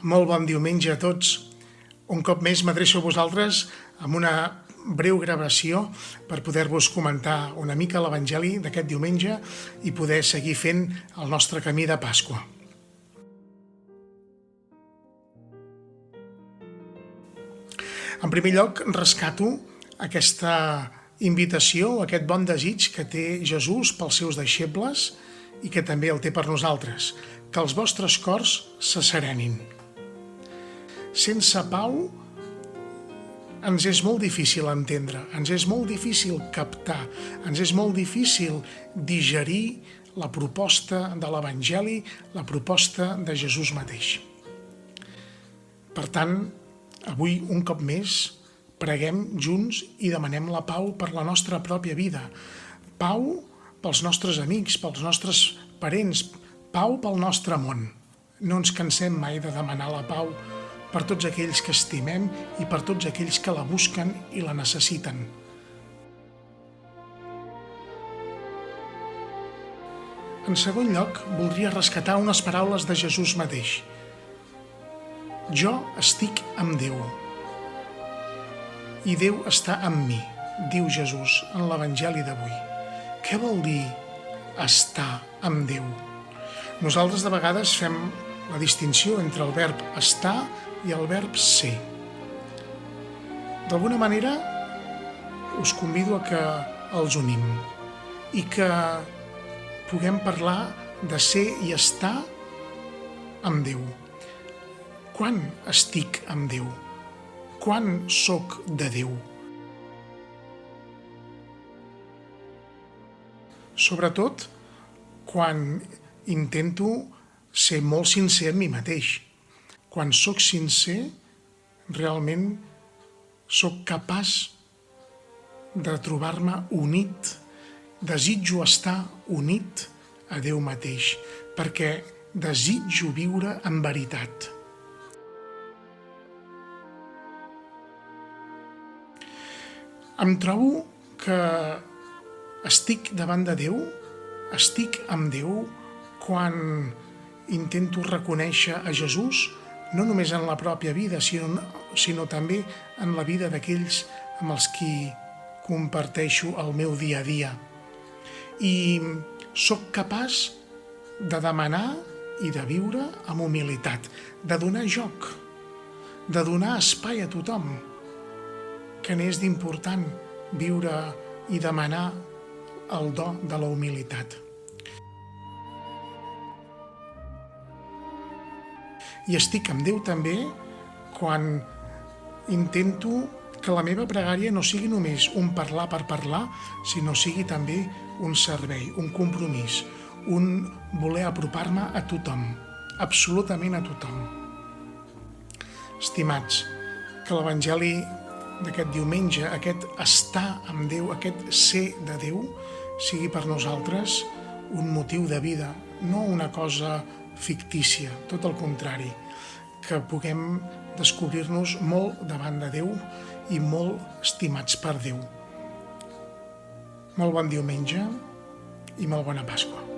Molt bon diumenge a tots. Un cop més m'adreço a vosaltres amb una breu gravació per poder-vos comentar una mica l'Evangeli d'aquest diumenge i poder seguir fent el nostre camí de Pasqua. En primer lloc, rescato aquesta invitació, aquest bon desig que té Jesús pels seus deixebles i que també el té per nosaltres, que els vostres cors se serenin. Sense pau ens és molt difícil entendre, ens és molt difícil captar, ens és molt difícil digerir la proposta de l'Evangeli, la proposta de Jesús mateix. Per tant, avui, un cop més, preguem junts i demanem la pau per la nostra pròpia vida. Pau pels nostres amics, pels nostres parents, pau pel nostre món. No ens cansem mai de demanar la pau per tots aquells que estimem i per tots aquells que la busquen i la necessiten. En segon lloc, voldria rescatar unes paraules de Jesús mateix. Jo estic amb Déu i Déu està amb mi, diu Jesús en l'Evangeli d'avui. Què vol dir estar amb Déu? Nosaltres de vegades fem la distinció entre el verb estar i el verb ser. D'alguna manera us convido a que els unim i que puguem parlar de ser i estar amb Déu. Quan estic amb Déu? Quan sóc de Déu? Sobretot quan intento ser molt sincer amb mi mateix. Quan sóc sincer, realment sóc capaç de trobar-me unit, desitjo estar unit a Déu mateix, perquè desitjo viure en veritat. Em trobo que estic davant de Déu, estic amb Déu quan intento reconèixer a Jesús no només en la pròpia vida, sinó també en la vida d'aquells amb els qui comparteixo el meu dia a dia. I sóc capaç de demanar i de viure amb humilitat, de donar joc, de donar espai a tothom, que n'és d'important viure i demanar el do de la humilitat. I estic amb Déu també quan intento que la meva pregària no sigui només un parlar per parlar, sinó sigui també un servei, un compromís, un voler apropar-me a tothom, absolutament a tothom. Estimats, que l'Evangeli d'aquest diumenge, aquest estar amb Déu, aquest ser de Déu, sigui per nosaltres un motiu de vida, no una cosa fictícia, tot el contrari, que puguem descobrir-nos molt davant de Déu i molt estimats per Déu. Molt bon diumenge i molt bona Pasqua.